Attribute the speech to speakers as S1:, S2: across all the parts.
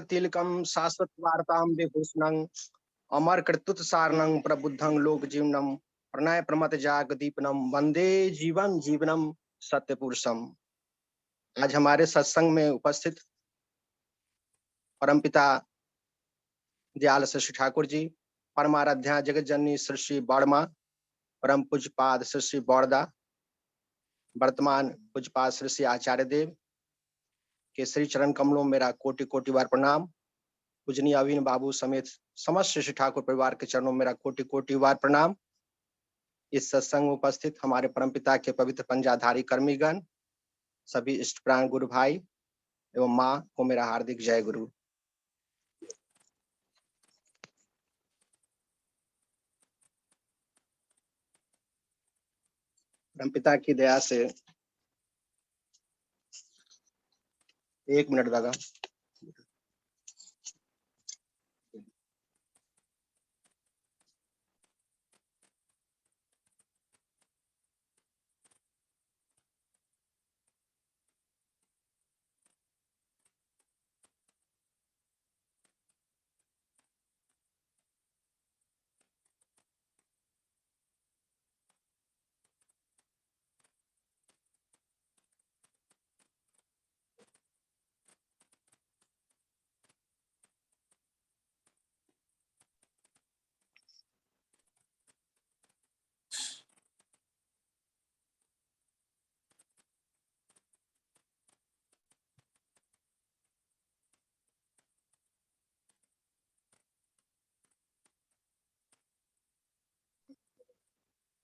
S1: तिलकम शाश्वत वार्ताम विभूषणं अमर कृतुत सारणं प्रबुद्धं लोक जीवनम प्रणय प्रमत जाग दीपनम वंदे जीवन जीवनम सत्य पुरुषम। आज हमारे सत्संग में उपस्थित परमपिता दयाल श्री ठाकुर जी, परमाराध्या जगत जननी श्री बड़मा, परम पूज्यपाद श्री बौड़दा, वर्तमान पूज्यपाद श्री आचार्य देव के श्री चरण कमलों में मेरा कोटि कोटि बार प्रणाम। पूजनीय अविन बाबू समेत समस्त श्री ठाकुर परिवार के चरणों में मेरा कोटि कोटि बार प्रणाम। इस सत्संग में उपस्थित हमारे परमपिता के पवित्र पंजाधारी कर्मीगण, सभी इष्ट प्राण गुरु भाई एवं माँ को मेरा हार्दिक जय गुरु। परमपिता की दया से 1 मिनट दादा।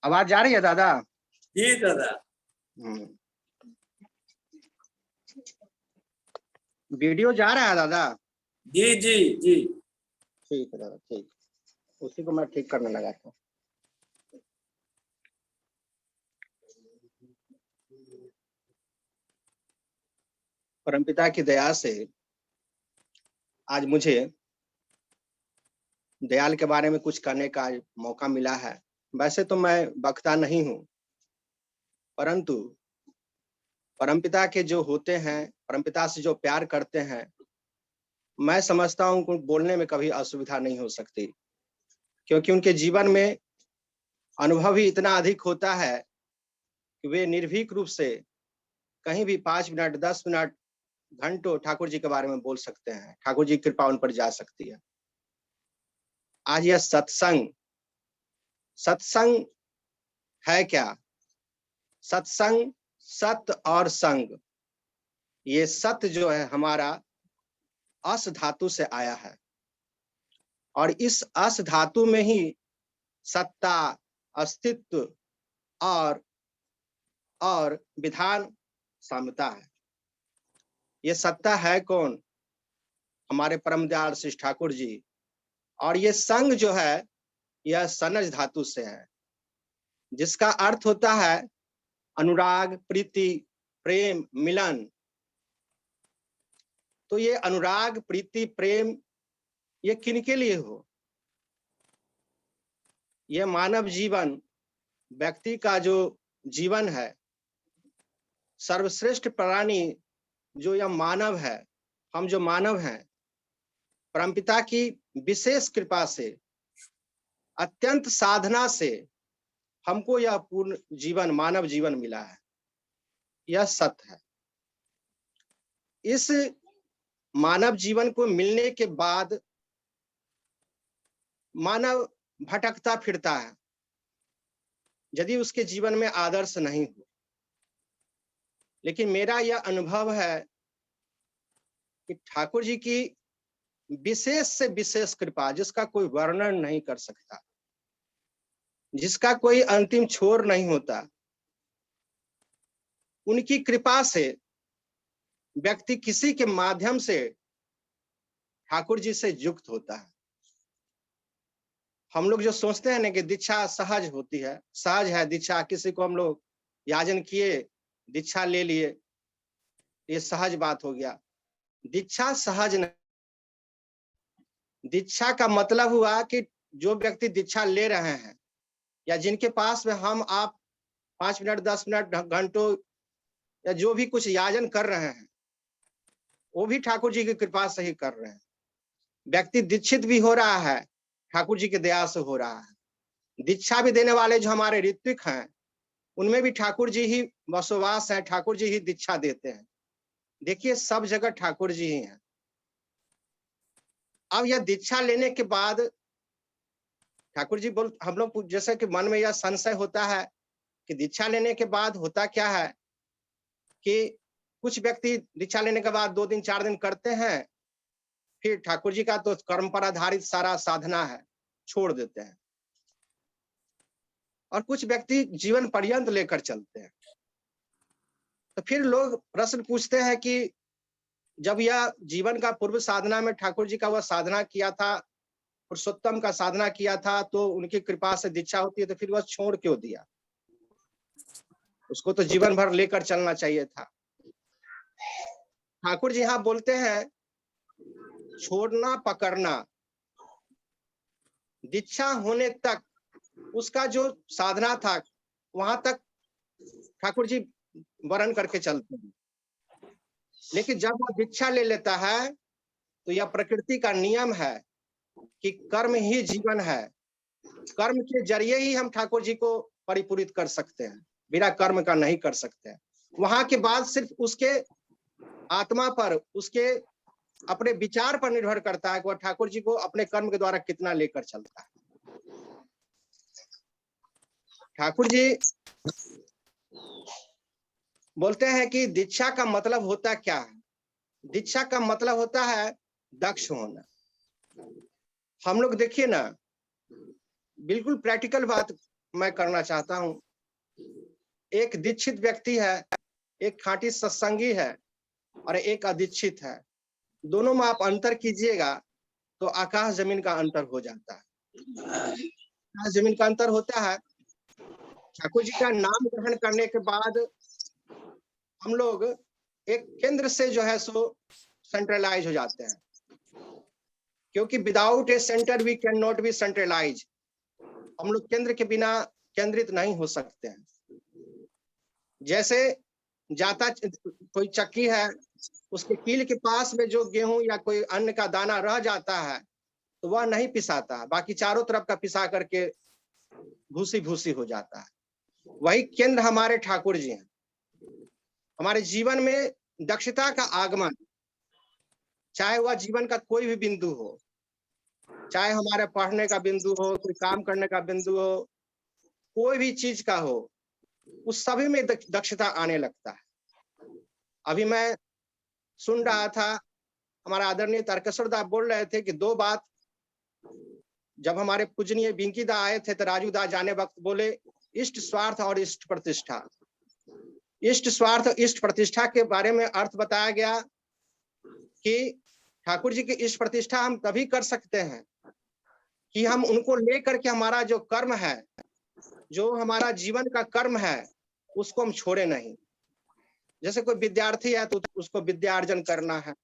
S1: आवाज जा रही है दादा?
S2: जी दादा।
S1: वीडियो जा रहा है दादा?
S2: जी जी जी
S1: ठीक है दादा, ठीक। उसी को मैं ठीक करने लगा था। परमपिता की दया से आज मुझे दयाल के बारे में कुछ करने का मौका मिला है। वैसे तो मैं वक्ता नहीं हूँ, परंतु परमपिता के जो होते हैं, परमपिता से जो प्यार करते हैं, मैं समझता हूँ कि बोलने में कभी असुविधा नहीं हो सकती, क्योंकि उनके जीवन में अनुभव ही इतना अधिक होता है कि वे निर्भीक रूप से कहीं भी 5 मिनट 10 मिनट घंटों ठाकुर जी के बारे में बोल सकते हैं। ठाकुर जी की कृपा उन पर जा सकती है। आज यह सत्संग, सत्संग है क्या? सत्संग सत्य और संग, ये सत्य जो है हमारा अस धातु से आया है, और इस अस धातु में ही सत्ता, अस्तित्व और विधान साम्यता है। ये सत्ता है कौन? हमारे परम दयाल श्री ठाकुर जी। और ये संग जो है यह सनज धातु से है, जिसका अर्थ होता है अनुराग, प्रीति, प्रेम, मिलन। तो ये अनुराग, प्रीति, प्रेम ये किनके लिए हो? यह मानव जीवन, व्यक्ति का जो जीवन है, सर्वश्रेष्ठ प्राणी जो यह मानव है, हम जो मानव हैं, परमपिता की विशेष कृपा से, अत्यंत साधना से हमको यह पूर्ण जीवन, मानव जीवन मिला है। यह सत्य है। इस मानव जीवन को मिलने के बाद मानव भटकता फिरता है यदि उसके जीवन में आदर्श नहीं हो। लेकिन मेरा यह अनुभव है कि ठाकुर जी की विशेष से विशेष कृपा, जिसका कोई वर्णन नहीं कर सकता, जिसका कोई अंतिम छोर नहीं होता, उनकी कृपा से व्यक्ति किसी के माध्यम से ठाकुर जी से युक्त होता है। हम लोग जो सोचते हैं ना कि दीक्षा सहज होती है, सहज है दीक्षा, किसी को हम लोग याजन किए, दीक्षा ले लिए, ये सहज बात हो गया। दीक्षा सहज नहीं। दीक्षा का मतलब हुआ कि जो व्यक्ति दीक्षा ले रहे हैं या जिनके पास में हम आप 5 मिनट 10 मिनट घंटों या जो भी कुछ याजन कर रहे हैं, वो भी ठाकुर जी की कृपा से ही कर रहे हैं। व्यक्ति दीक्षित भी हो रहा है, ठाकुर जी की दया से हो रहा है। दीक्षा भी देने वाले जो हमारे ऋत्विक हैं, उनमें भी ठाकुर जी ही बसोवास है, ठाकुर जी ही दीक्षा देते हैं। देखिए सब जगह ठाकुर जी ही हैं। अब यह दीक्षा लेने के बाद ठाकुर जी बोल हम लोग जैसे कि मन में यह संशय होता है कि दीक्षा लेने के बाद होता क्या है कि कुछ व्यक्ति दीक्षा लेने के बाद 2 दिन 4 दिन करते हैं, फिर ठाकुर जी का तो कर्म पर आधारित सारा साधना है, छोड़ देते हैं। और कुछ व्यक्ति जीवन पर्यंत लेकर चलते हैं। तो फिर लोग प्रश्न पूछते हैं कि जब यह जीवन का पूर्व साधना में ठाकुर जी का वह साधना किया था, पुरुषोत्तम का साधना किया था, तो उनकी कृपा से दीक्षा होती है, तो फिर वह छोड़ क्यों दिया? उसको तो जीवन भर लेकर चलना चाहिए था। ठाकुर जी यहाँ बोलते हैं, छोड़ना पकड़ना, दीक्षा होने तक उसका जो साधना था, वहां तक ठाकुर जी वर्ण करके चलते हैं। लेकिन जब वो दीक्षा ले लेता है, तो यह प्रकृति का नियम है कि कर्म ही जीवन है। कर्म के जरिए ही हम ठाकुर जी को परिपूरित कर सकते हैं, बिना कर्म का नहीं कर सकते हैं। वहां के बाद सिर्फ उसके आत्मा पर, उसके अपने विचार पर निर्भर करता है कि वह ठाकुर जी को अपने कर्म के द्वारा कितना लेकर चलता है। ठाकुर जी बोलते हैं कि दीक्षा का मतलब होता क्या है? दीक्षा का मतलब होता है दक्ष होना। हम लोग देखिए ना, बिल्कुल प्रैक्टिकल बात मैं करना चाहता हूं। एक दीक्षित व्यक्ति है, एक खाँटी सत्संगी है और एक अदीक्षित है। दोनों में आप अंतर कीजिएगा तो आकाश जमीन का अंतर हो जाता है। आकाश जमीन का अंतर होता है। ठाकुर जी का नाम ग्रहण करने के बाद हम लोग एक केंद्र से जो है सो सेंट्रलाइज हो जाते हैं, क्योंकि without a centre we can not be centralise. हम लोग केंद्र के बिना केंद्रित नहीं हो सकते हैं। जैसे जाता कोई चक्की है, उसके कील के पास में जो गेहूं या कोई अन्न का दाना रह जाता है तो वह नहीं पिसाता, बाकी चारों तरफ का पिसा करके भूसी भूसी हो जाता है। वही केंद्र हमारे ठाकुर जी हैं। हमारे जीवन में दक्षता का आगमन, चाहे वह जीवन का कोई भी बिंदु हो, चाहे हमारे पढ़ने का बिंदु हो, कोई काम करने का बिंदु हो, कोई भी चीज का हो, उस सभी में दक्षता आने लगता है। अभी मैं सुन रहा था, हमारा आदरणीय तारकेश्वर दा बोल रहे थे कि 2 बात जब हमारे पूजनीय बिंकी दा आए थे तो राजू दा जाने वक्त बोले, इष्ट स्वार्थ और इष्ट प्रतिष्ठा। इष्ट स्वार्थ, इष्ट प्रतिष्ठा के बारे में अर्थ बताया गया कि ठाकुर जी की इष्ट प्रतिष्ठा हम तभी कर सकते हैं कि हम उनको लेकर के हमारा जो कर्म है, जो हमारा जीवन का कर्म है, उसको हम छोड़े नहीं। जैसे कोई विद्यार्थी है तो उसको विद्यार्जन करना है,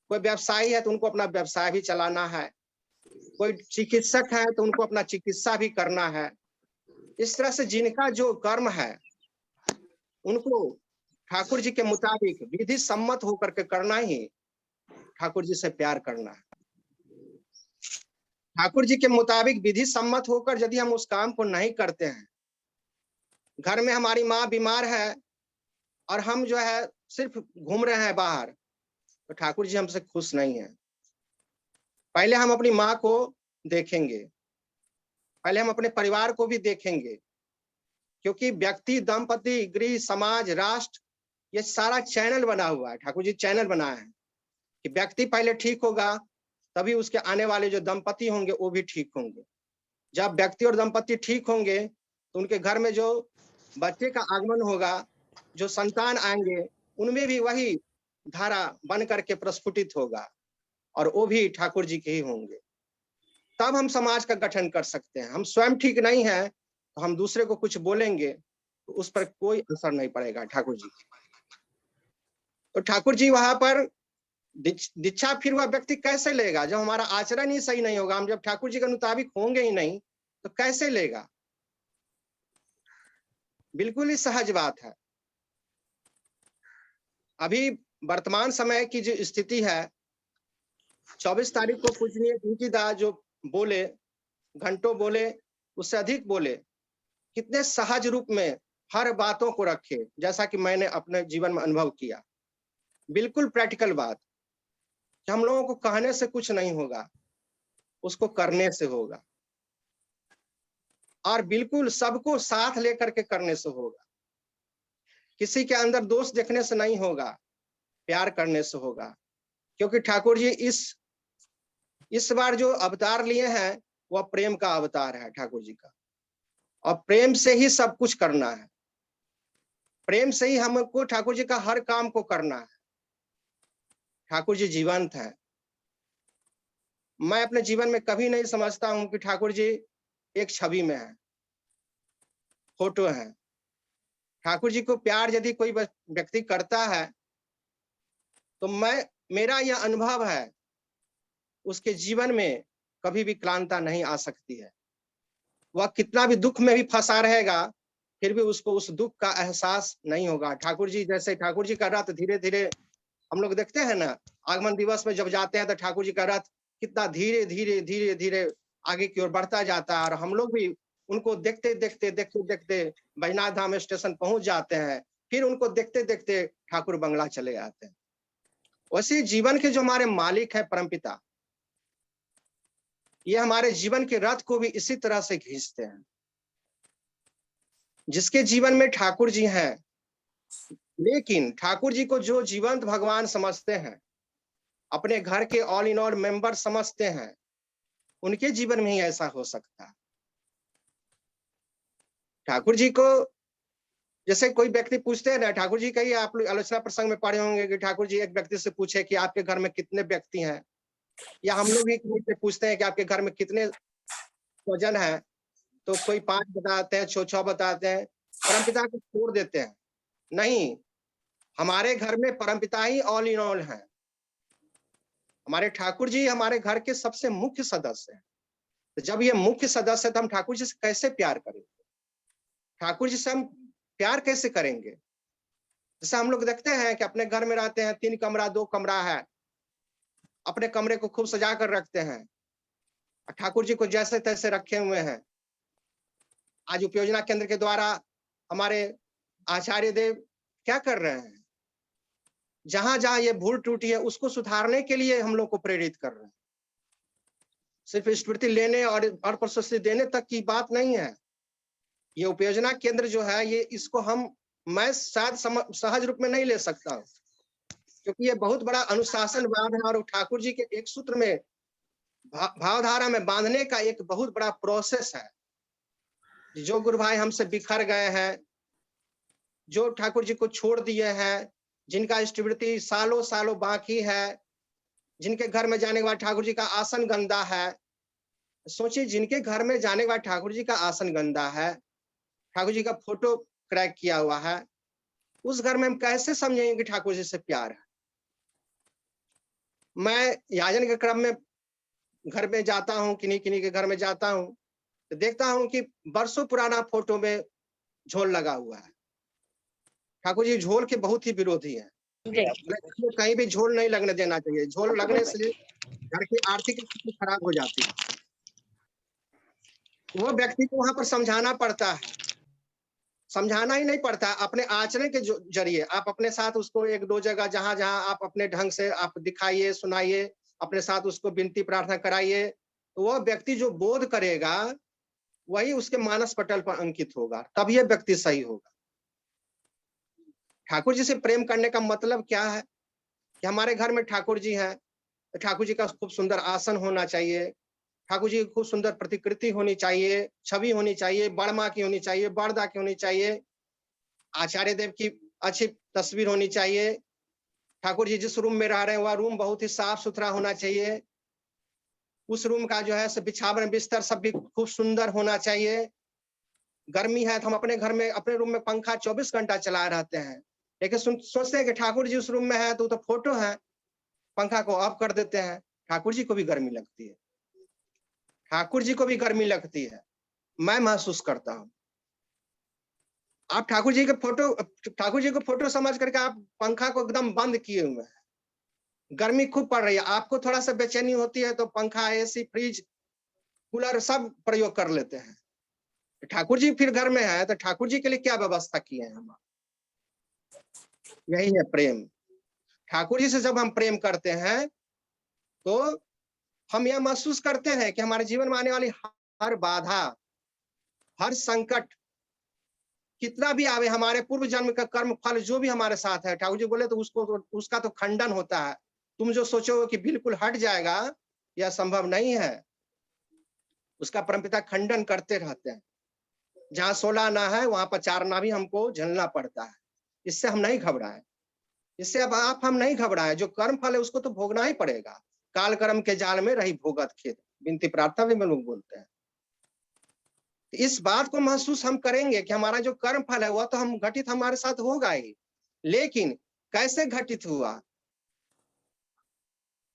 S1: कोई व्यवसायी है तो उनको अपना व्यवसाय भी चलाना है, कोई चिकित्सक है तो उनको अपना चिकित्सा भी करना है। इस तरह से जिनका जो कर्म है, उनको ठाकुर जी के मुताबिक विधि सम्मत होकर के करना ही ठाकुर जी से प्यार करना है। ठाकुर जी के मुताबिक विधि सम्मत होकर यदि हम उस काम को नहीं करते हैं, घर में हमारी माँ बीमार है और हम जो है सिर्फ घूम रहे हैं बाहर, तो ठाकुर जी हमसे खुश नहीं है। पहले हम अपनी माँ को देखेंगे, पहले हम अपने परिवार को भी देखेंगे, क्योंकि व्यक्ति, दंपति, गृह, समाज, राष्ट्र, ये सारा चैनल बना हुआ है। ठाकुर जी चैनल बनाया है कि व्यक्ति पहले ठीक होगा, तभी उसके आने वाले जो दंपति होंगे वो भी ठीक होंगे। जब व्यक्ति और दंपति ठीक होंगे तो उनके घर में जो बच्चे का आगमन होगा, जो संतान आएंगे, उनमें भी वही धारा बन करके प्रस्फुटित होगा और वो भी ठाकुर जी के ही होंगे। तब हम समाज का गठन कर सकते हैं। हम स्वयं ठीक नहीं है तो हम दूसरे को कुछ बोलेंगे तो उस पर कोई असर नहीं पड़ेगा ठाकुर जी। तो ठाकुर जी वहां पर दीक्षा फिर वह व्यक्ति कैसे लेगा जब हमारा आचरण ही सही नहीं होगा? हम जब ठाकुर जी के मुताबिक होंगे ही नहीं तो कैसे लेगा? बिल्कुल ही सहज बात है। अभी वर्तमान समय की जो स्थिति है, 24 तारीख को पूजनीय टीटी दास जो बोले, घंटों बोले, उससे अधिक बोले, कितने सहज रूप में हर बातों को रखे, जैसा कि मैंने अपने जीवन में अनुभव किया। बिल्कुल प्रैक्टिकल बात कि हम लोगों को कहने से कुछ नहीं होगा, उसको करने से होगा, और बिल्कुल सबको साथ लेकर के करने से होगा। किसी के अंदर दोष देखने से नहीं होगा, प्यार करने से होगा। क्योंकि ठाकुर जी इस बार जो अवतार लिए हैं, वह प्रेम का अवतार है ठाकुर जी का, और प्रेम से ही सब कुछ करना है। प्रेम से ही हमको ठाकुर जी का हर काम को करना है। ठाकुर जी जीवंत है। मैं अपने जीवन में कभी नहीं समझता हूं कि ठाकुर जी एक छवि में है, फोटो है। ठाकुर जी को प्यार यदि कोई व्यक्ति करता है, तो मेरा यह अनुभव है, उसके जीवन में कभी भी क्लांता नहीं आ सकती है। वह कितना भी दुख में भी फंसा रहेगा, फिर भी उसको उस दुख का एहसास नहीं होगा। ठाकुर जी जैसे ठाकुर जी का रथ धीरे धीरे हम लोग देखते हैं ना, आगमन दिवस में जब जाते हैं तो ठाकुर जी का रथ कितना धीरे धीरे धीरे धीरे आगे की ओर बढ़ता जाता है, और हम लोग भी उनको देखते देखते देखते देखते बैजनाथ धाम स्टेशन पहुंच जाते हैं। फिर उनको देखते देखते ठाकुर बंगला चले आते हैं। वैसे जीवन के जो हमारे मालिक है परमपिता, ये हमारे जीवन के रथ को भी इसी तरह से खींचते हैं। जिसके जीवन में ठाकुर जी हैं, लेकिन ठाकुर जी को जो जीवंत भगवान समझते हैं, अपने घर के ऑल इन ऑल मेंबर समझते हैं, उनके जीवन में ही ऐसा हो सकता है। ठाकुर जी को जैसे कोई व्यक्ति पूछते हैं ना, ठाकुर जी कही आप लोग आलोचना प्रसंग में पढ़े होंगे कि ठाकुर जी एक व्यक्ति से पूछे कि आपके घर में कितने व्यक्ति हैं, या हम लोग भी किसी से पूछते हैं कि आपके घर में कितने स्वजन हैं, तो कोई 5 बताते हैं, 6 बताते हैं, परमपिता को छोड़ देते हैं। नहीं, हमारे घर में परमपिता ही ऑल इन ऑल हैं। हमारे ठाकुर जी हमारे घर के सबसे मुख्य सदस्य हैं। तो जब ये मुख्य सदस्य है, तो हम ठाकुर जी से कैसे प्यार करेंगे? ठाकुर जी से हम प्यार कैसे करेंगे? जैसे हम लोग देखते हैं कि अपने घर में रहते हैं, 3 कमरा 2 कमरा है, अपने कमरे को खूब सजा कर रखते हैं, ठाकुर जी को जैसे तैसे रखे हुए हैं। आज उपयोजना केंद्र के द्वारा हमारे आचार्य देव क्या कर रहे हैं? जहां जहां ये भूल त्रुटि है, उसको सुधारने के लिए हम लोग को प्रेरित कर रहे हैं। सिर्फ स्मृति लेने और प्रशस्ति देने तक की बात नहीं है। ये उपयोजना केंद्र जो है, ये इसको मैं शायद सहज रूप में नहीं ले सकता हूँ, क्योंकि ये बहुत बड़ा अनुशासनवाद है, और ठाकुर जी के एक सूत्र में भावधारा में बांधने का एक बहुत बड़ा प्रोसेस है। जो गुरु भाई हमसे बिखर गए हैं, जो ठाकुर जी को छोड़ दिए हैं, जिनका स्मृति सालों सालों बाकी है, जिनके घर में जाने के बाद ठाकुर जी का आसन गंदा है। सोचिए, जिनके घर में जाने के बाद ठाकुर जी का आसन गंदा है, ठाकुर जी का फोटो क्रैक किया हुआ है, उस घर में हम कैसे समझेंगे कि ठाकुर जी से प्यार है? मैं याजन के क्रम में घर में जाता हूँ, किन्हीं किन्हीं के घर में जाता हूँ, तो देखता हूँ कि बरसों पुराना फोटो में झोल लगा हुआ है। ठाकुर जी झोल के बहुत ही विरोधी है। कहीं भी झोल नहीं लगने देना चाहिए। झोल लगने से घर की आर्थिक स्थिति खराब हो जाती है। वो व्यक्ति को वहां पर समझाना पड़ता है। समझाना ही नहीं पड़ता, अपने आचरण के जरिए आप अपने साथ उसको 1-2 जगह जहां जहां आप अपने ढंग से आप दिखाइए, सुनाइए, अपने साथ उसको विनती प्रार्थना कराइए, तो वह व्यक्ति जो बोध करेगा, वही उसके मानस पटल पर अंकित होगा, तब यह व्यक्ति सही होगा। ठाकुर जी से प्रेम करने का मतलब क्या है? कि हमारे घर में ठाकुर जी हैं, तो ठाकुर जी का खूब सुंदर आसन होना चाहिए, ठाकुर जी की खूब सुंदर प्रतिकृति होनी चाहिए, छवि होनी चाहिए, बड़मा की होनी चाहिए, बड़दा की होनी चाहिए, आचार्य देव की अच्छी तस्वीर होनी चाहिए। ठाकुर जी जिस रूम में रह रहे हैं, वह रूम बहुत ही साफ सुथरा होना चाहिए। उस रूम का जो है बिछावन बिस्तर सब भी खूब सुंदर होना चाहिए। गर्मी है तो हम अपने घर में अपने रूम में पंखा 24 घंटा चलाए रहते हैं, लेकिन सोचते हैं कि ठाकुर जी उस रूम में है तो फोटो है, पंखा को ऑफ कर देते हैं। ठाकुर जी को भी गर्मी लगती है, ठाकुर जी को भी गर्मी लगती है, मैं महसूस करता हूँ। आप ठाकुर जी को फोटो समझ करके आप पंखा को एकदम बंद किए हुए हैं। गर्मी खूब पड़ रही है, आपको थोड़ा सा बेचैनी होती है तो पंखा, एसी, फ्रिज, कूलर सब प्रयोग कर लेते हैं। ठाकुर जी फिर घर में है तो ठाकुर जी के लिए क्या व्यवस्था किए हैं हम? यही है प्रेम। ठाकुर जी से जब हम प्रेम करते हैं तो हम यह महसूस करते हैं कि हमारे जीवन में आने वाली हर बाधा, हर संकट कितना भी आवे, हमारे पूर्व जन्म का कर्म फल जो भी हमारे साथ है, ठाकुर जी बोले तो उसका तो खंडन होता है। तुम जो सोचो कि बिल्कुल हट जाएगा, यह संभव नहीं है। उसका परमपिता खंडन करते रहते हैं। जहाँ 16 ना है वहां पर 4 ना भी हमको झेलना पड़ता है। इससे हम नहीं घबराएं। इससे अब आप हम नहीं घबराएं। जो कर्म फल है उसको तो भोगना ही पड़ेगा। काल कर्म के जाल में रही भोगत खेत, विनती प्रार्थना भी में लोग बोलते हैं। इस बात को महसूस हम करेंगे कि हमारा जो कर्म फल है वह तो हम घटित हमारे साथ होगा ही, लेकिन कैसे घटित हुआ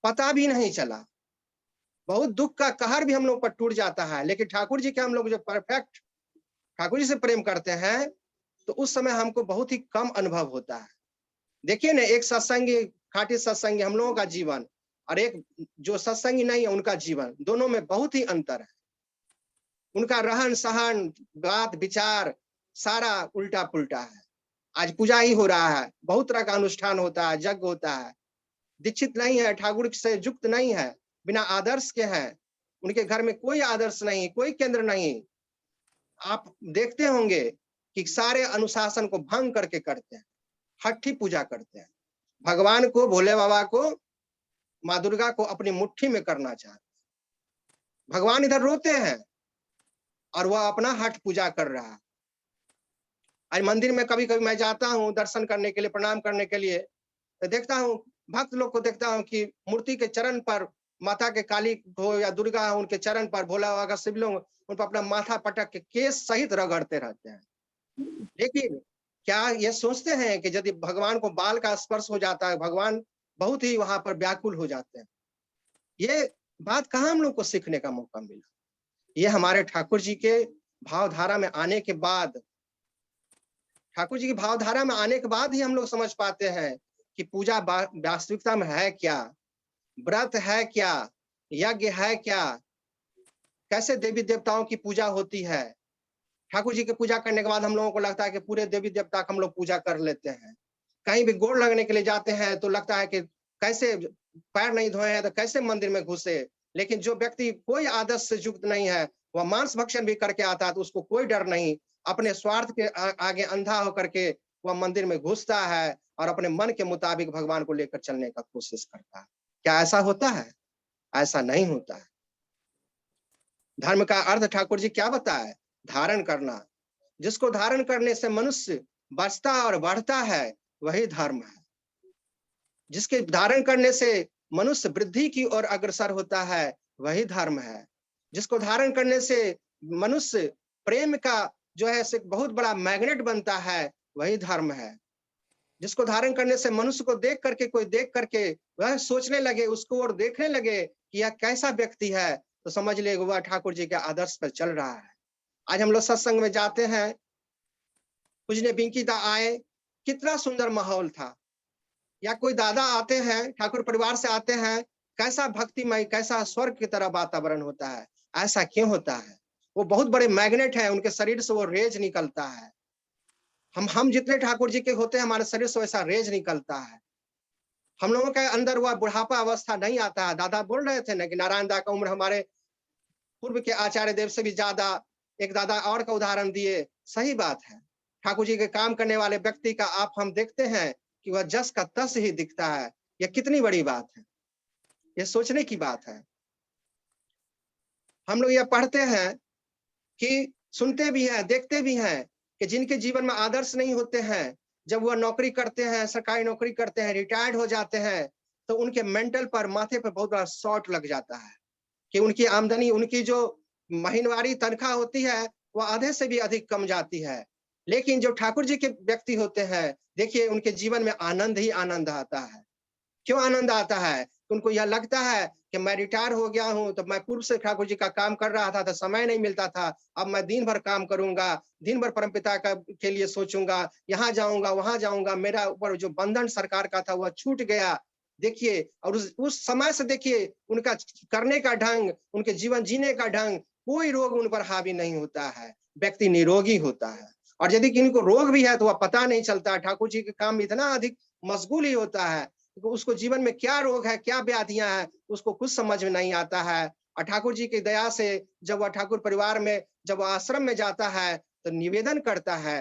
S1: पता भी नहीं चला। बहुत दुख का कहर भी हम लोग पर टूट जाता है, लेकिन ठाकुर जी के हम लोग जो परफेक्ट ठाकुर जी से प्रेम करते हैं तो उस समय हमको बहुत ही कम अनुभव होता है। देखिए ना, एक सत्संगी, खाटी सत्संगी हम लोगों का जीवन और एक जो सत्संगी नहीं है उनका जीवन, दोनों में बहुत ही अंतर है। उनका रहन सहन, बात विचार सारा उल्टा पुल्टा है। आज पूजा ही हो रहा है, बहुत तरह का अनुष्ठान होता है, यज्ञ होता है, दीक्षित नहीं है, ठाकुर से युक्त नहीं है, बिना आदर्श के हैं। उनके घर में कोई आदर्श नहीं, कोई केंद्र नहीं। आप देखते होंगे कि सारे अनुशासन को भंग करके करते हैं, हठी पूजा करते हैं। भगवान को, भोले बाबा को, माँ दुर्गा को अपनी मुट्ठी में करना चाहते हैं। भगवान इधर रोते हैं और वह अपना हठ पूजा कर रहा है। आज मंदिर में कभी-कभी मैं जाता हूँ दर्शन करने के लिए, प्रणाम करने के लिए, तो देखता हूँ भक्त लोग को देखता हूँ कि मूर्ति के चरण पर, माता के काली हो या दुर्गा हो, उनके चरण पर, भोला बाबा का शिवलिंग, उन पर अपना माथा पटक के केस सहित रगड़ते रहते हैं। लेकिन क्या ये सोचते हैं कि यदि भगवान को बाल का स्पर्श हो जाता है, भगवान बहुत ही वहां पर व्याकुल हो जाते हैं? ये बात कहाँ हम लोग को सीखने का मौका मिला? ये हमारे ठाकुर जी के भावधारा में आने के बाद, ठाकुर जी की भावधारा में आने के बाद ही हम लोग समझ पाते हैं कि पूजा वास्तविकता में है क्या, व्रत है क्या, यज्ञ है क्या, कैसे देवी देवताओं की पूजा होती है। ठाकुर जी की पूजा करने के बाद हम लोगों को लगता है कि पूरे देवी देवता का हम लोग पूजा कर लेते हैं। कहीं भी गोड़ लगने के लिए जाते हैं तो लगता है कि कैसे पैर नहीं धोए हैं तो कैसे मंदिर में घुसे। लेकिन जो व्यक्ति कोई आदत से युक्त नहीं है, वह मांस भक्षण भी करके आता है तो उसको कोई डर नहीं। अपने स्वार्थ के आगे अंधा होकर के वह मंदिर में घुसता है और अपने मन के मुताबिक भगवान को लेकर चलने का कोशिश करता है। क्या ऐसा होता है? ऐसा नहीं होता है। धर्म का अर्थ ठाकुर जी क्या बताए? धारण करना। जिसको धारण करने से मनुष्य बचता और बढ़ता है, वही धर्म है। जिसके धारण करने से मनुष्य वृद्धि की ओर अग्रसर होता है, वही धर्म है। जिसको धारण करने से मनुष्य प्रेम का जो है से बहुत बड़ा मैग्नेट बनता है, वही धर्म है। जिसको धारण करने से मनुष्य को देख करके, कोई देख करके वह सोचने लगे, उसको और देखने लगे कि यह कैसा व्यक्ति है, तो समझ ले वह ठाकुर जी के आदर्श पर चल रहा है। आज हम लोग सत्संग में जाते हैं, पूजनीय बिंकी दा आए, कितना सुंदर माहौल था। या कोई दादा आते हैं, ठाकुर परिवार से आते हैं, कैसा भक्तिमय, कैसा स्वर्ग की तरह वातावरण होता है। ऐसा क्यों होता है? वो बहुत बड़े मैग्नेट हैं, उनके शरीर से वो रेज निकलता है। हम जितने ठाकुर जी के होते हैं, हमारे शरीर से वैसा रेज निकलता है। हम लोगों के अंदर वह बुढ़ापा अवस्था नहीं आता है। दादा बोल रहे थे ना कि नारायण दा का उम्र हमारे पूर्व के आचार्य देव से भी ज्यादा। एक दादा और का उदाहरण दिए, सही बात है। ठाकुर जी के काम करने वाले व्यक्ति का आप हम देखते हैं कि वह जस का तस ही दिखता है। यह कितनी बड़ी बात है, यह सोचने की बात है। हम लोग यह पढ़ते हैं कि सुनते भी हैं, देखते भी हैं कि जिनके जीवन में आदर्श नहीं होते हैं, जब वह नौकरी करते हैं, सरकारी नौकरी करते हैं, रिटायर्ड हो जाते हैं, तो उनके मेंटल पर, माथे पर बहुत बड़ा शॉट लग जाता है कि उनकी आमदनी, उनकी जो महीनवारी तनख्वाह होती है, वह आधे से भी अधिक कम जाती है। लेकिन जो ठाकुर जी के व्यक्ति होते हैं, देखिए उनके जीवन में आनंद ही आनंद आता है। क्यों आनंद आता है? तो उनको यह लगता है कि मैं रिटायर हो गया हूँ, तो मैं पूर्व से ठाकुर जी का काम कर रहा था तो समय नहीं मिलता था, अब मैं दिन भर काम करूंगा, दिन भर परमपिता का के लिए सोचूंगा, यहाँ जाऊंगा वहां जाऊंगा, मेरा ऊपर जो बंधन सरकार का था वह छूट गया। देखिए, और उस समय से देखिए उनका करने का ढंग, उनके जीवन जीने का ढंग, कोई रोग उन पर हावी नहीं होता है, व्यक्ति निरोगी होता है। और यदि किसी को रोग भी है तो वह पता नहीं चलता, ठाकुर जी के काम में इतना अधिक मशगूल ही होता है, तो उसको जीवन में क्या रोग है, क्या व्याधियां हैं, उसको कुछ समझ में नहीं आता है। और ठाकुर जी की दया से जब वह ठाकुर परिवार में, जब वह आश्रम में जाता है तो निवेदन करता है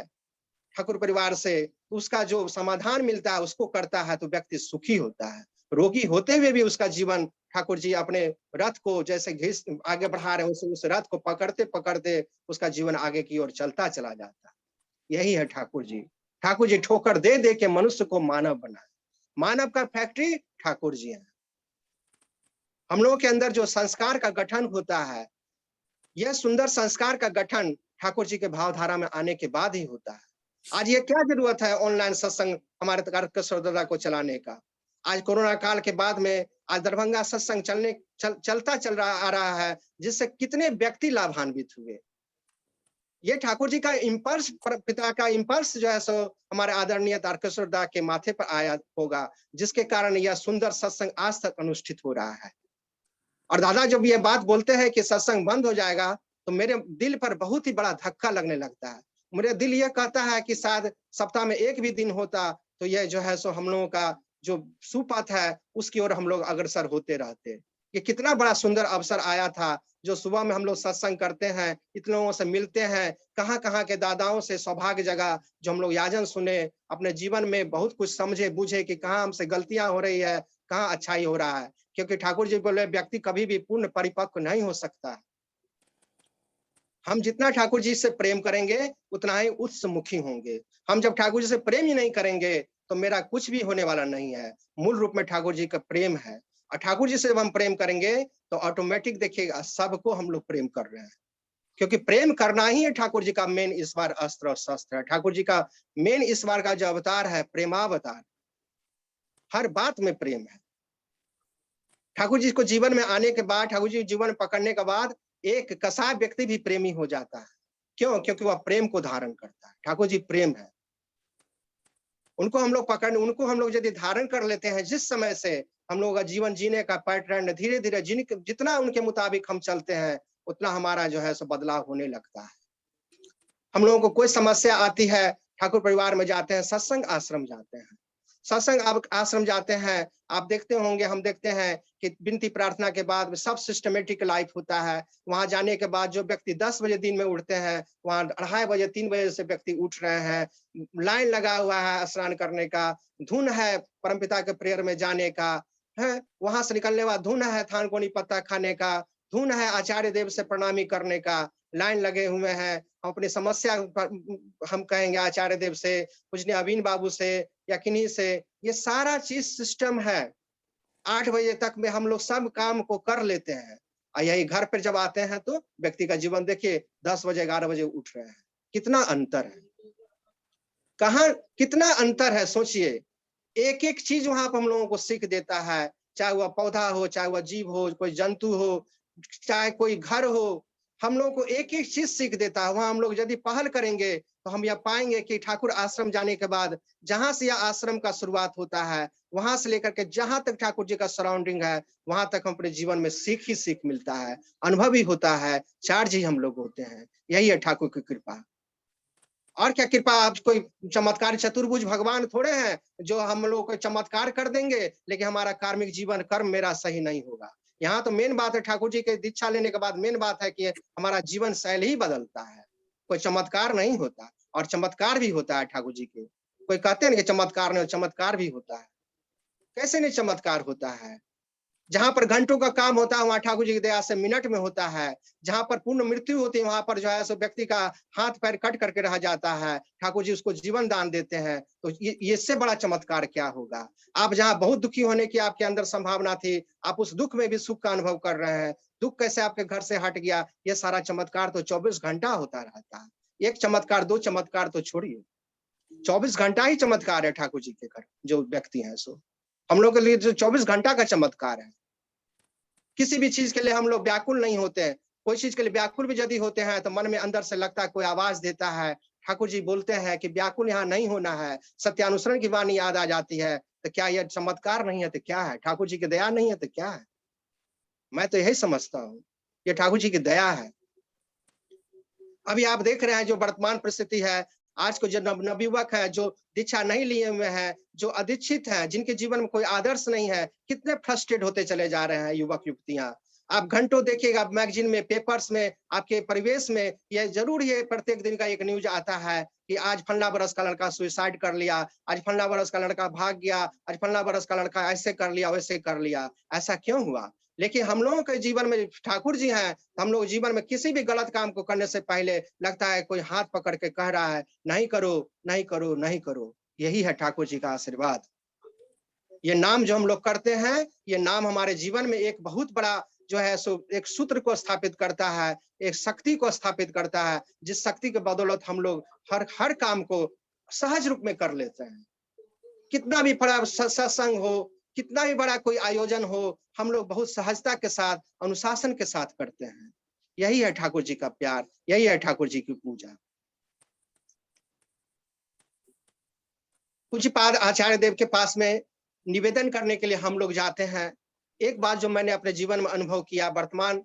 S1: ठाकुर परिवार से, तो उसका जो समाधान मिलता है उसको करता है, तो व्यक्ति सुखी होता है। रोगी होते हुए भी उसका जीवन ठाकुर जी अपने रथ को जैसे घिस आगे बढ़ा रहे हैं, उस रथ को पकड़ते पकड़ते उसका जीवन आगे की ओर चलता चला जाता है। यही है ठाकुर जी। ठाकुर जी ठोकर दे दे के मनुष्य को मानव बनाए। मानव का फैक्ट्री ठाकुर जी है। हम लोगों के अंदर जो संस्कार का गठन होता है, यह सुंदर संस्कार का गठन ठाकुर जी के भावधारा में आने के बाद ही होता है। आज ये क्या जरूरत है ऑनलाइन सत्संग हमारे दादा को चलाने का? आज कोरोना काल के बाद में आज दरभंगा सत्संग चलता चल रहा आ रहा है, जिससे कितने व्यक्ति लाभान्वित हुए। ये ठाकुर जी का इम्पल्स, पिता का इम्पल्स जो है सो हमारे आदरणीय तारकेश्वर दा के माथे पर आया होगा, जिसके कारण यह सुंदर सत्संग आज तक अनुष्ठित हो रहा है। और दादा जब ये बात बोलते हैं कि सत्संग बंद हो जाएगा, तो मेरे दिल पर बहुत ही बड़ा धक्का लगने लगता है। मेरा दिल ये कहता है कि शायद सप्ताह में एक भी दिन होता तो यह जो है सो हम लोगों का जो सुपथ है उसकी ओर हम लोग अग्रसर होते रहते। ये कितना बड़ा सुंदर अवसर आया था, जो सुबह में हम लोग सत्संग करते हैं, इतने लोगों से मिलते हैं, कहाँ-कहाँ के दादाओं से सौभाग्य जगह, जो हम लोग याजन सुने, अपने जीवन में बहुत कुछ समझे बूझे कि कहाँ हमसे गलतियां हो रही है, कहाँ अच्छाई हो रहा है। क्योंकि ठाकुर जी बोले व्यक्ति कभी भी पूर्ण परिपक्व नहीं हो सकता। हम जितना ठाकुर जी से प्रेम करेंगे उतना ही उच्चमुखी होंगे। हम जब ठाकुर जी से प्रेम ही नहीं करेंगे तो मेरा कुछ भी होने वाला नहीं है। मूल रूप में ठाकुर जी का प्रेम है, और ठाकुर जी से जब हम प्रेम करेंगे तो ऑटोमेटिक देखिएगा सबको हम लोग प्रेम कर रहे हैं, क्योंकि प्रेम करना ही है ठाकुर जी का मेन ईश्वर अस्त्र और शस्त्र है। ठाकुर जी का मेन ईश्वर का जो अवतार है प्रेमावतार, हर बात में प्रेम है। ठाकुर जी को जीवन में आने के बाद, ठाकुर जी जीवन पकड़ने के बाद एक कसाई व्यक्ति भी प्रेमी हो जाता है। क्यों? क्योंकि वह प्रेम को धारण करता है। ठाकुर जी प्रेम है। उनको हम लोग यदि धारण कर लेते हैं, जिस समय से हम लोगों का जीवन जीने का पैटर्न धीरे-धीरे जितना उनके मुताबिक हम चलते हैं, उतना हमारा जो है सो बदलाव होने लगता है। हम लोगों को कोई समस्या आती है, ठाकुर परिवार में जाते हैं, सत्संग आश्रम जाते हैं। सत्संग आप आश्रम जाते हैं, आप देखते होंगे, हम देखते हैं कि विनती प्रार्थना के बाद सब सिस्टमैटिक लाइफ होता है। वहां जाने के बाद जो व्यक्ति 10 बजे दिन में उठते हैं, वहां 2:30 बजे 3 बजे से व्यक्ति उठ रहे हैं। लाइन लगा हुआ है स्नान करने का, धुन है परमपिता के प्रेयर में जाने का, है वहां से निकलने बाद धुन है थानकोनी पत्ता खाने का, धुन है आचार्य देव से प्रणामी करने का। लाइन लगे हुए हैं, हम अपनी समस्या हम कहेंगे आचार्य देव से, पूजनीय अवीन बाबू से या किन्हीं से, ये सारा चीज सिस्टम है। 8 बजे तक में हम लोग सब काम को कर लेते हैं, और यही घर पर जब आते हैं तो व्यक्ति का जीवन देखिए 10 बजे 11 बजे उठ रहे हैं। कितना अंतर है, कहाँ कितना अंतर है सोचिए। एक एक चीज वहां पर हम लोगों को सीख देता है, चाहे वह पौधा हो, चाहे वह जीव हो, कोई जंतु हो, चाहे कोई घर हो, हम लोगों को एक एक चीज सीख देता है। वहां हम लोग यदि पहल करेंगे तो हम यह पाएंगे कि ठाकुर आश्रम जाने के बाद जहां से यह आश्रम का शुरुआत होता है, वहां से लेकर के जहां तक ठाकुर जी का सराउंडिंग है, वहां तक हम अपने जीवन में सीख ही सीख मिलता है, अनुभव ही होता है, चार्ज ही हम लोग होते हैं। यही है ठाकुर की कृपा। और क्या कृपा, आप कोई चमत्कारी चतुर्भुज भगवान थोड़े हैं जो हम लोग को चमत्कार कर देंगे लेकिन हमारा कार्मिक जीवन कर्म मेरा सही नहीं होगा। यहाँ तो मेन बात है, ठाकुर जी के दीक्षा लेने के बाद मेन बात है कि हमारा जीवन शैली ही बदलता है, कोई चमत्कार नहीं होता। और चमत्कार भी होता है ठाकुर जी के, कोई कहते हैं ना कि चमत्कार नहीं, चमत्कार भी होता है। कैसे नहीं चमत्कार होता है? जहाँ पर घंटों का काम होता है वहाँ ठाकुर जी की दया से मिनट में होता है। जहाँ पर पूर्ण मृत्यु होती है वहाँ पर जो है सो व्यक्ति का हाथ पैर कट करके रह जाता है, ठाकुर जी उसको जीवन दान देते हैं। तो ये इससे बड़ा चमत्कार क्या होगा? आप जहाँ बहुत दुखी होने की आपके अंदर संभावना थी, आप उस दुख में भी सुख का अनुभव कर रहे हैं। दुख कैसे आपके घर से हट गया, ये सारा चमत्कार तो 24 घंटा होता रहता है। एक चमत्कार 2 चमत्कार तो छोड़िए, 24 घंटा ही चमत्कार है ठाकुर जी के घर जो व्यक्ति हैं सो। हम लोग के लिए जो 24 घंटा का चमत्कार है। किसी भी चीज के लिए हम लोग व्याकुल नहीं होते हैं। कोई चीज के लिए व्याकुल भी यदि होते हैं तो मन में अंदर से लगता है, कोई आवाज देता है, ठाकुर जी बोलते हैं कि व्याकुल यहाँ नहीं होना है, सत्यानुसरण की वाणी याद आ जाती है। तो क्या यह चमत्कार नहीं है तो क्या है? ठाकुर जी की दया नहीं है तो क्या है? मैं तो यही समझता हूँ, ये ठाकुर जी की दया है। अभी आप देख रहे हैं जो वर्तमान परिस्थिति है, आज को जो नवयुवक है, जो दीक्षा नहीं लिए हुए हैं, जो अदीक्षित हैं, जिनके जीवन में कोई आदर्श नहीं है, कितने फ्रस्ट्रेट होते चले जा रहे हैं युवक युवतियां। आप घंटों देखिएगा मैगजीन में, पेपर्स में, आपके परिवेश में, ये जरूर ये प्रत्येक दिन का एक न्यूज आता है कि आज फलना बरस का लड़का सुसाइड कर लिया, आज फलना बरस का लड़का भाग गया, आज फलना बरस का लड़का ऐसे कर लिया, वैसे कर लिया। ऐसा क्यों हुआ? लेकिन हम लोगों के जीवन में ठाकुर जी हैं, हम लोग जीवन में किसी भी गलत काम को करने से पहले लगता है कोई हाथ पकड़ के कह रहा है, नहीं करो, नहीं करो, नहीं करो। यही है ठाकुर जी का आशीर्वाद। ये नाम जो हम लोग करते हैं, ये नाम हमारे जीवन में एक बहुत बड़ा जो है सो एक सूत्र को स्थापित करता है, एक शक्ति को स्थापित करता है, जिस शक्ति के बदौलत हम लोग हर काम को सहज रूप में कर लेते हैं। कितना भी बड़ा सत्संग हो, कितना भी बड़ा कोई आयोजन हो, हम लोग बहुत सहजता के साथ, अनुशासन के साथ करते हैं। यही है ठाकुर जी का प्यार, यही है ठाकुर जी की पूजा। पूज्यपाद आचार्य देव के पास में निवेदन करने के लिए हम लोग जाते हैं। एक बात जो मैंने अपने जीवन में अनुभव किया वर्तमान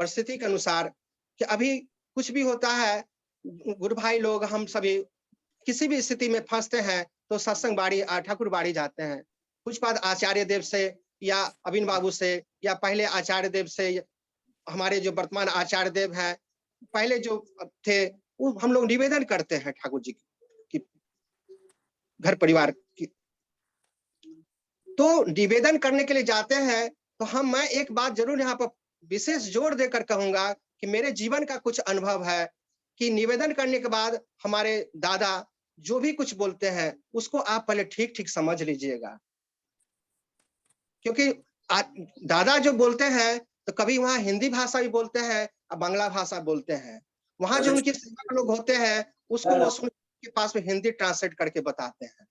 S1: परिस्थिति के अनुसार, कि अभी कुछ भी होता है, गुरु भाई लोग हम सभी किसी भी स्थिति में फंसते हैं तो सत्संग बाड़ी, ठाकुर बाड़ी जाते हैं। पूज्यपाद आचार्य देव से या अविन बाबू से या पहले आचार्य देव से, हमारे जो वर्तमान आचार्य देव हैं, पहले जो थे, वो हम लोग निवेदन करते हैं ठाकुर जी की घर परिवार की। तो निवेदन करने के लिए जाते हैं तो मैं एक बात जरूर यहाँ पर विशेष जोर देकर कहूंगा कि मेरे जीवन का कुछ अनुभव है कि निवेदन करने के बाद हमारे दादा जो भी कुछ बोलते हैं उसको आप पहले ठीक ठीक समझ लीजिएगा। क्योंकि दादा जो बोलते हैं तो कभी वहाँ हिंदी भाषा भी बोलते हैं और बांग्ला भाषा बोलते हैं। वहाँ जो उनके सेवक लोग होते हैं उसको वो सुन के पास में हिंदी ट्रांसलेट करके बताते हैं।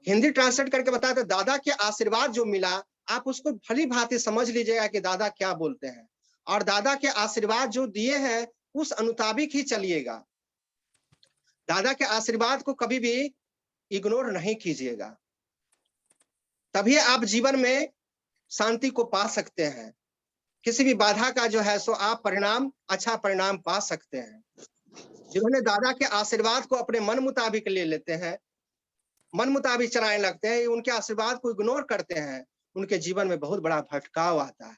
S1: हिंदी ट्रांसलेट करके बताते, दादा के आशीर्वाद जो मिला आप उसको भली भांति समझ लीजिएगा कि दादा क्या बोलते हैं, और दादा के आशीर्वाद जो दिए हैं उस अनुताबिक ही चलिएगा। दादा के आशीर्वाद को कभी भी इग्नोर नहीं कीजिएगा, तभी आप जीवन में शांति को पा सकते हैं। किसी भी बाधा का जो है सो आप परिणाम, अच्छा परिणाम पा सकते हैं। जिन्होंने दादा के आशीर्वाद को अपने मन मुताबिक ले लेते हैं, मन मुताबिक चलाने लगते हैं, उनके आशीर्वाद को इग्नोर करते हैं, उनके जीवन में बहुत बड़ा भटकाव आता है,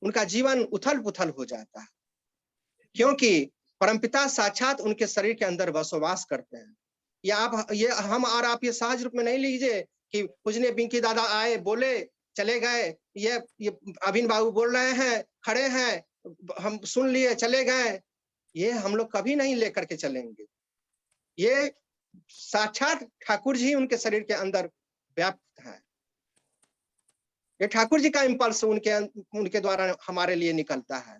S1: उनका जीवन उथल पुथल हो जाता है। क्योंकि परमपिता साक्षात उनके शरीर के अंदर बसवास करते हैं। ये हम और आप ये सहज रूप में नहीं लीजिए कि पूजने पिंकी दादा आए, बोले, चले गए, ये अविन बाबू बोल रहे हैं, खड़े हैं, हम सुन लिए, चले गए। ये हम लोग कभी नहीं लेकर के चलेंगे। ये साक्षात ठाकुर जी उनके शरीर के अंदर व्याप्त है। ये ठाकुर जी का इम्पल्स उनके द्वारा हमारे लिए निकलता है।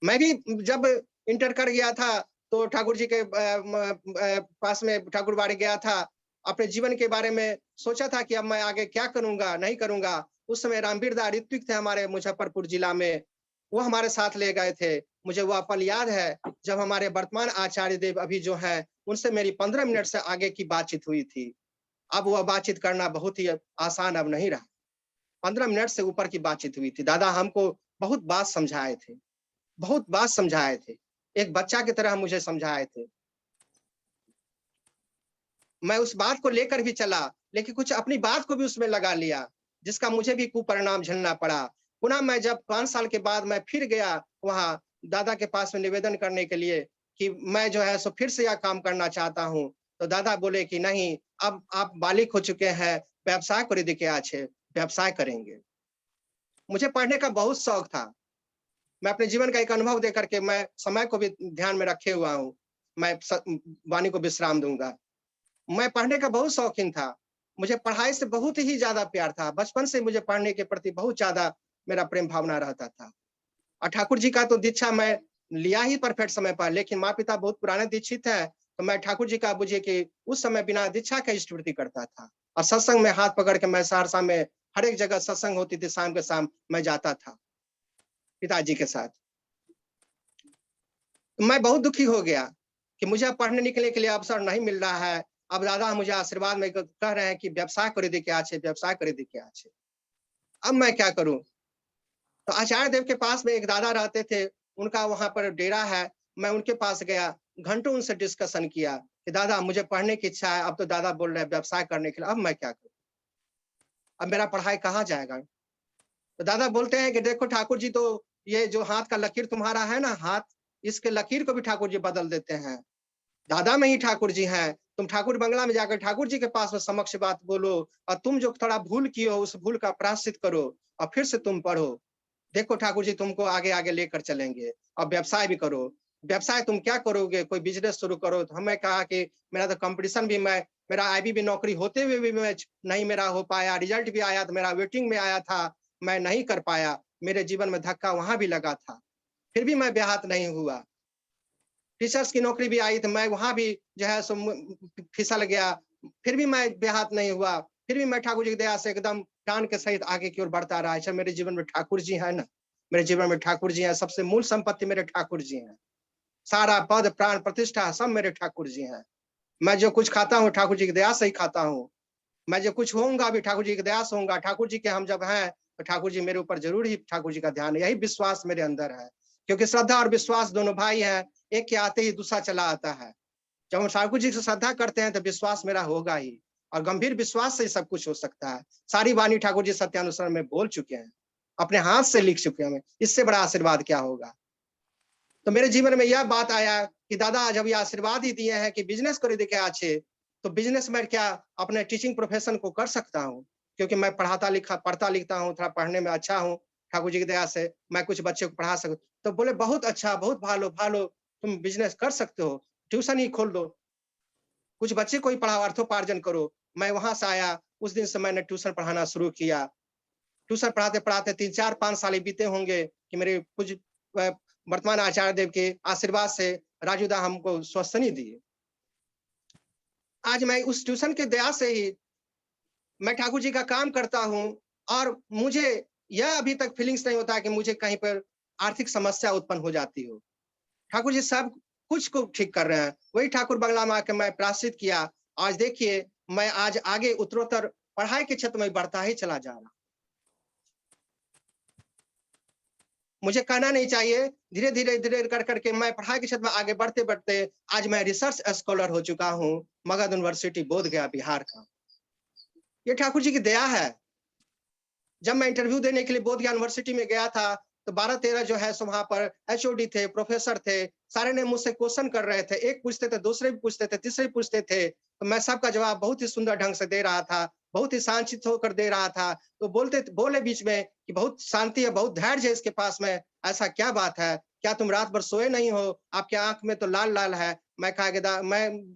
S1: मैं भी जब इंटर कर गया था तो ठाकुर जी के पास में ठाकुर बाड़ी गया था, अपने जीवन के बारे में सोचा था कि अब मैं आगे क्या करूंगा, नहीं करूंगा। उस समय रामवीर दा ऋत्विक थे हमारे मुजफ्फरपुर जिला में, वो हमारे साथ ले गए थे। मुझे वो पल याद है जब हमारे वर्तमान आचार्य देव अभी जो है उनसे मेरी 15 मिनट से आगे की बातचीत हुई थी। अब वह बातचीत करना बहुत ही आसान अब नहीं रहा। 15 मिनट से ऊपर की बातचीत हुई थी। दादा हमको बहुत बात समझाए थे, बहुत बात समझाए थे, एक बच्चा की तरह मुझे समझाए थे। मैं उस बात को लेकर भी चला, लेकिन कुछ अपनी बात को भी उसमें लगा लिया, जिसका मुझे भी कुपरिणाम झेलना पड़ा। पुनः मैं जब 5 साल के बाद मैं फिर गया वहां दादा के पास में निवेदन करने के लिए कि मैं जो है सो फिर से यह काम करना चाहता हूं, तो दादा बोले कि नहीं, अब आप बालिक हो चुके हैं, व्यवसाय कर दिखे आछे, व्यवसाय करेंगे। मुझे पढ़ने का बहुत शौक था। मैं अपने जीवन का एक अनुभव दे करके मैं समय को भी ध्यान में रखे हुआ हूँ, मैं वाणी को विश्राम दूंगा। मैं पढ़ने का बहुत शौकीन था, मुझे पढ़ाई से बहुत ही ज्यादा प्यार था। बचपन से मुझे पढ़ने के प्रति बहुत ज्यादा मेरा प्रेम भावना रहता था। और ठाकुर जी का तो दीक्षा मैं लिया ही परफेक्ट समय पर, लेकिन माँ पिता बहुत पुराने दीक्षित है, तो मैं ठाकुर जी का बुझिए कि उस समय बिना दीक्षा के इष्टवृत्ति करता था। और सत्संग में हाथ पकड़ के मैं सहरसा में हर एक जगह सत्संग होती थी, शाम के शाम मैं जाता था पिताजी के साथ। तो मैं बहुत दुखी हो गया कि मुझे अब पढ़ने निकलने के लिए अवसर नहीं मिल रहा है। अब दादा मुझे आशीर्वाद में कह रहे हैं कि व्यवसाय कर देखिए आछे, व्यवसाय कर देखिए आछे। अब मैं क्या करूं? तो आचार्य देव के पास में एक दादा रहते थे, उनका वहां पर डेरा है। मैं उनके पास गया, घंटों उनसे डिस्कशन किया कि दादा मुझे पढ़ने की इच्छा है। अब तो दादा बोल रहे हैं व्यवसाय करने के लिए, अब मैं क्या करूं? अब मेरा पढ़ाई कहाँ जाएगा? तो दादा बोलते हैं कि देखो ठाकुर जी, तो ये जो हाथ का लकीर तुम्हारा है ना हाथ, इसके लकीर को भी ठाकुर जी बदल देते हैं। दादा में ही ठाकुर जी हैं। तुम ठाकुर बंगला में जाकर ठाकुर जी के पास में समक्ष बात बोलो, और तुम जो थोड़ा भूल किए हो उस भूल का प्रायश्चित करो और फिर से तुम पढ़ो। देखो ठाकुर जी तुमको आगे-आगे लेकर चलेंगे, और व्यवसाय भी करो। व्यवसाय तुम क्या करोगे? कोई बिज़नेस शुरू करो। तो हमें कहा कि मेरा तो कॉम्पिटिशन भी, मेरा आईबीबी नौकरी होते हुए भी मैं नहीं मेरा हो पाया, रिजल्ट भी आया तो मेरा वेटिंग में आया था, मैं नहीं कर पाया। मेरे जीवन में धक्का वहाँ भी लगा था, फिर भी मैं देहात नहीं हुआ। टीचर्स की नौकरी भी आई तो मैं वहाँ भी जो है सो फिसल गया, फिर भी मैं देहात नहीं हुआ। फिर भी मैं ठाकुर जी की दया से एकदम प्राण के सहित आगे की ओर बढ़ता रहा। अच्छा मेरे जीवन में ठाकुर जी हैं ना, मेरे जीवन में ठाकुर जी हैं, सबसे मूल संपत्ति मेरे ठाकुर जी हैं। सारा पद, प्राण, प्रतिष्ठा सब मेरे ठाकुर जी हैं। मैं जो कुछ खाता हूँ ठाकुर जी की दया से ही खाता हूँ। मैं जो कुछ होऊँगा भी ठाकुर जी की दया से होऊँगा। ठाकुर जी के हम जब हैं, तो ठाकुर जी मेरे ऊपर ज़रूर ही ठाकुर जी का ध्यान है। यही विश्वास मेरे अंदर है। क्योंकि श्रद्धा और विश्वास दोनों भाई हैं, एक के आते ही दूसरा चला आता है। जब हम ठाकुर जी से श्रद्धा करते हैं तो विश्वास मेरा होगा ही, और गंभीर विश्वास से ही सब कुछ हो सकता है। सारी वाणी ठाकुर जी सत्यानुसार में बोल चुके हैं, अपने हाथ से लिख चुके हैं। इससे बड़ा आशीर्वाद क्या होगा? तो मेरे जीवन में यह बात आया कि दादा जब ये आशीर्वाद ही दिए हैं कि बिज़नेस करे देखे अच्छे, तो बिज़नेस में क्या अपने टीचिंग प्रोफ़ेशन को कर सकता हूँ? क्योंकि मैं पढ़ता लिखता हूँ, थोड़ा पढ़ने में अच्छा हूँ, ठाकुर जी की दया से मैं कुछ बच्चे को पढ़ा सकूँ। तो बोले बहुत अच्छा, बहुत भालो भालो, तुम बिज़नेस कर सकते हो, ट्यूशन ही खोल दो, कुछ बच्चे को ही पढ़ाओ, अर्थोपार्जन करो। मैं वहाँ से आया, उस दिन से मैंने ट्यूशन पढ़ाना शुरू किया। ट्यूशन पढ़ाते-पढ़ाते 3, 4, 5 साल ही बीते होंगे कि मेरे कुछ वर्तमान आचार्य देव के आशीर्वाद से राजूदा हमको स्वस्थानी दिए। आज मैं उस ट्यूशन की दया से ही मैं ठाकुर जी का काम करता हूँ, और मुझे यह अभी तक फीलिंग्स नहीं होता कि मुझे कहीं पर आर्थिक समस्या उत्पन्न हो जाती हो। ठाकुर जी सब कुछ को ठीक कर रहे हैं। वही ठाकुर बंगला में आके मैं प्रायश्चित किया। आज देखिए, मैं आज आगे उत्तरोत्तर पढ़ाई के क्षेत्र में बढ़ता ही चला जा रहा। मुझे कहना नहीं चाहिए, धीरे-धीरे, धीरे कर के मैं पढ़ाई के क्षेत्र में आगे बढ़ते-बढ़ते आज मैं रिसर्च स्कॉलर हो चुका हूँ, मगध यूनिवर्सिटी बोधगया बिहार का। ये ठाकुर जी की दया है। जब मैं इंटरव्यू देने के लिए बोधगया यूनिवर्सिटी में गया था, तो 12-13 जो है सो वहाँ पर एचओडी थे, प्रोफ़ेसर थे, सारे ने मुझसे क्वेश्चन कर रहे थे। एक पूछते थे, दूसरे भी पूछते थे, तीसरे भी पूछते थे। तो मैं सबका जवाब बहुत ही सुंदर ढंग से दे रहा था, बहुत ही शांतचित्त होकर दे रहा था। तो बोले बीच में कि बहुत शांति है, बहुत धैर्य है इसके पास में, ऐसा क्या बात है? क्या तुम रात भर सोए नहीं हो? आपकी आँख में तो लाल-लाल है। मैं कहा कि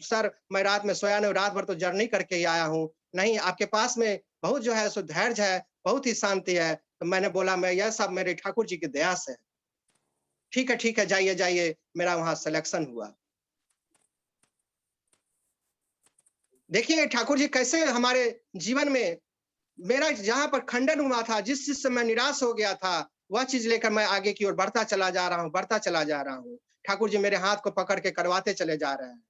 S1: सर मैं रात में सोया नहीं हूँ, रात भर तो जर्नी करके ही आया हूँ। नहीं, आपके पास में बहुत जो है सो धैर्य है, बहुत ही शांति है। तो मैंने बोला मैं यह सब मेरे ठाकुर जी की दया से है। ठीक है, जाइए, जाइए। मेरा वहाँ सिलेक्शन हुआ। देखिए ठाकुर जी कैसे हमारे जीवन में मेरा जहाँ पर खंडन हुआ था, जिस चीज़ से मैं निराश हो गया था, वह चीज़ लेकर मैं आगे की ओर बढ़ता चला जा रहा हूँ, बढ़ता चला जा रहा हूँ। ठाकुर जी मेरे हाथ को पकड़ के करवाते चले जा रहे हैं।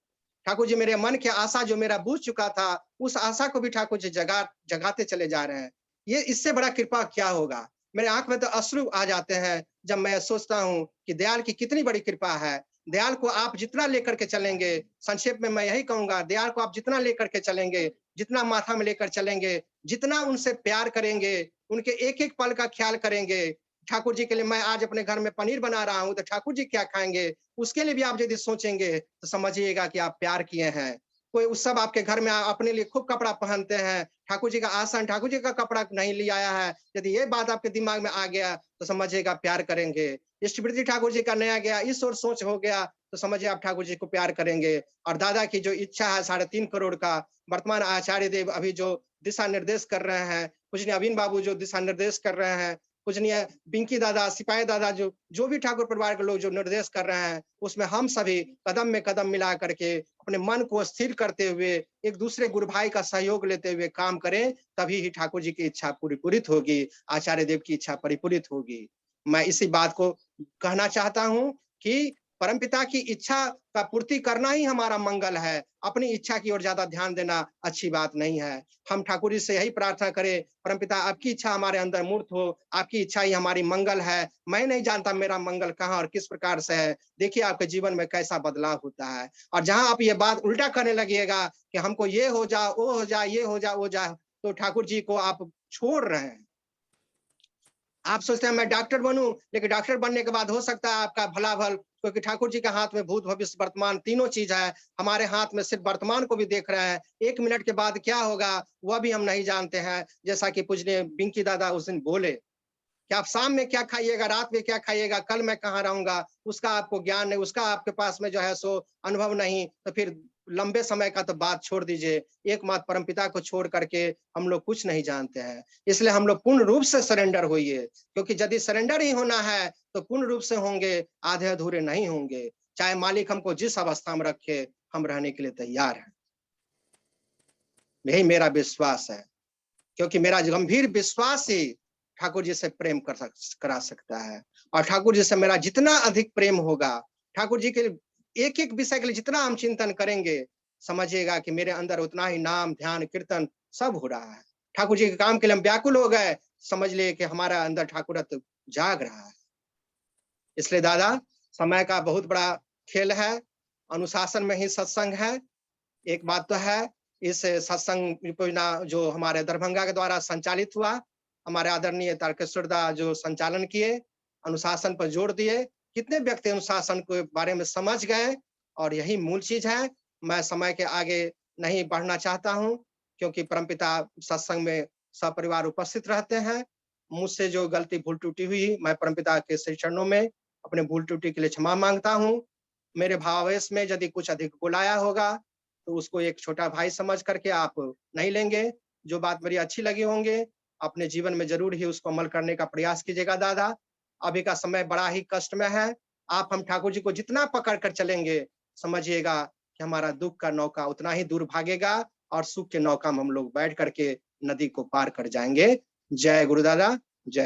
S1: ठाकुर जी मेरे मन की आशा जो मेरा बुझ चुका था, उस आशा को भी ठाकुर जी जगाते चले जा रहे हैं। ये इससे बड़ा कृपा क्या होगा? मेरे आँख में तो अश्रु आ जाते हैं, जब मैं सोचता हूँ कि दयाल की कितनी बड़ी कृपा है। दयाल को आप जितना लेकर के चलेंगे, संक्षेप में मैं यही कहूँगा, दयाल को आप जितना लेकर के चलेंगे, जितना माथा में लेकर चलेंगे, जितना उनसे प्यार करेंगे, उनके एक-एक पल का ख़्याल करेंगे। ठाकुर जी के लिए मैं आज अपने घर में पनीर बना रहा हूँ, तो ठाकुर जी क्या खाएँगे? उसके लिए भी आप यदि सोचेंगे, तो समझिएगा कि आप प्यार किए हैं। कोई उत्सव आपके घर में अपने लिए खूब कपड़ा पहनते हैं, ठाकुर जी का आसन, ठाकुर जी का कपड़ा नहीं ले आया है। यदि ये बात आपके दिमाग में आ गया, तो समझिएगा प्यार करेंगे। इष्टवृत्ति ठाकुर जी का नया गया, इस ओर सोच हो गया, तो समझिए आप ठाकुर जी को प्यार करेंगे। और दादा की जो इच्छा है 3.5 करोड़ का, वर्तमान आचार्य देव अभी जो दिशा निर्देश कर रहे हैं, पूजनीय अविन बाबू जो दिशा निर्देश कर रहे हैं, पूजनीय बिंकी दादा, सिपाही दादा, जो भी ठाकुर परिवार के लोग जो निर्देश कर रहे हैं, उसमें हम सभी कदम में कदम मिला करके अपने मन को स्थिर करते हुए एक दूसरे गुरु भाई का सहयोग लेते हुए काम करें, तभी ही ठाकुर जी की इच्छा पूरी होगी, आचार्य देव की इच्छा परिपूरित होगी। मैं इसी बात को कहना चाहता हूँ कि परमपिता की इच्छा का पूर्ति करना ही हमारा मंगल है। अपनी इच्छा की ओर ज्यादा ध्यान देना अच्छी बात नहीं है। हम ठाकुर जी से यही प्रार्थना करें, परमपिता आपकी इच्छा हमारे अंदर मूर्त हो, आपकी इच्छा ही हमारी मंगल है। मैं नहीं जानता मेरा मंगल कहाँ और किस प्रकार से है। देखिए आपके जीवन में कैसा बदलाव होता है। और जहाँ आप ये बात उल्टा करने लगिएगा कि हमको ये हो जा, वो हो जा, ये हो जा, वो जा, तो ठाकुर जी को आप छोड़ रहे हैं। आप सोचते हैं मैं डॉक्टर बनूं, लेकिन डॉक्टर बनने के बाद हो सकता है आपका भला-भल, क्योंकि ठाकुर जी के हाथ में भूत, भविष्य, वर्तमान तीनों चीज है। हमारे हाथ में सिर्फ वर्तमान को भी देख रहे हैं। 1 मिनट के बाद क्या होगा, वह भी हम नहीं जानते हैं। जैसा कि पूजनीय बिंकी दादा उस दिन बोले कि आप शाम में क्या खाइएगा, रात में क्या खाइएगा, कल मैं कहाँ रहूँगा, उसका आपको ज्ञान नहीं, उसका आपके पास में जो है सो अनुभव नहीं, तो फिर लंबे समय का तो बात छोड़ दीजिए। एकमात्र परमपिता को छोड़ करके हम लोग कुछ नहीं जानते हैं। इसलिए हम लोग पूर्ण रूप से सरेंडर होइए, क्योंकि यदि सरेंडर ही होना है, तो पूर्ण रूप से होंगे, आधे-अधूरे नहीं होंगे। चाहे मालिक हमको जिस अवस्था में रखे, हम रहने के लिए तैयार हैं। यही मेरा विश्वास है। क्योंकि मेरा गंभीर विश्वास ही ठाकुर जी से प्रेम करा सकता है। और ठाकुर जी से मेरा जितना अधिक प्रेम होगा, ठाकुर जी के एक-एक विषय के लिए जितना हम चिंतन करेंगे, समझिएगा कि मेरे अंदर उतना ही नाम, ध्यान, कीर्तन सब हो रहा है। ठाकुर जी के काम के लिए हम व्याकुल हो गए, समझ लिए कि हमारा अंदर ठाकुरत्व जाग रहा है। इसलिए दादा, समय का बहुत बड़ा खेल है, अनुशासन में ही सत्संग है। एक बात तो है, इस सत्संग योजना जो हमारे दरभंगा के द्वारा संचालित हुआ, हमारे आदरणीय तारकेश्वर दा जो संचालन किए, अनुशासन पर जोर दिए, कितने व्यक्ति अनुशासन के बारे में समझ गए, और यही मूल चीज है। मैं समय के आगे नहीं बढ़ना चाहता हूँ, क्योंकि परमपिता सत्संग में सपरिवार उपस्थित रहते हैं। मुझसे जो गलती भूल त्रुटि हुई, मैं परमपिता के श्री चरणों में अपने भूल त्रुटि के लिए क्षमा मांगता हूँ। मेरे भावावेश में यदि कुछ अधिक बुलाया होगा, तो उसको एक छोटा भाई समझ करके आप नहीं लेंगे। जो बात मेरी अच्छी लगी होंगे, अपने जीवन में ज़रूर ही उसको अमल करने का प्रयास कीजिएगा दादा। अभी का समय बड़ा ही कष्ट में है। आप हम ठाकुर जी को जितना पकड़ कर चलेंगे, समझिएगा कि हमारा दुःख का नौका उतना ही दूर भागेगा, और सुख के नौका में हम लोग बैठ करके नदी को पार कर जाएँगे। जय गुरु दादा, जय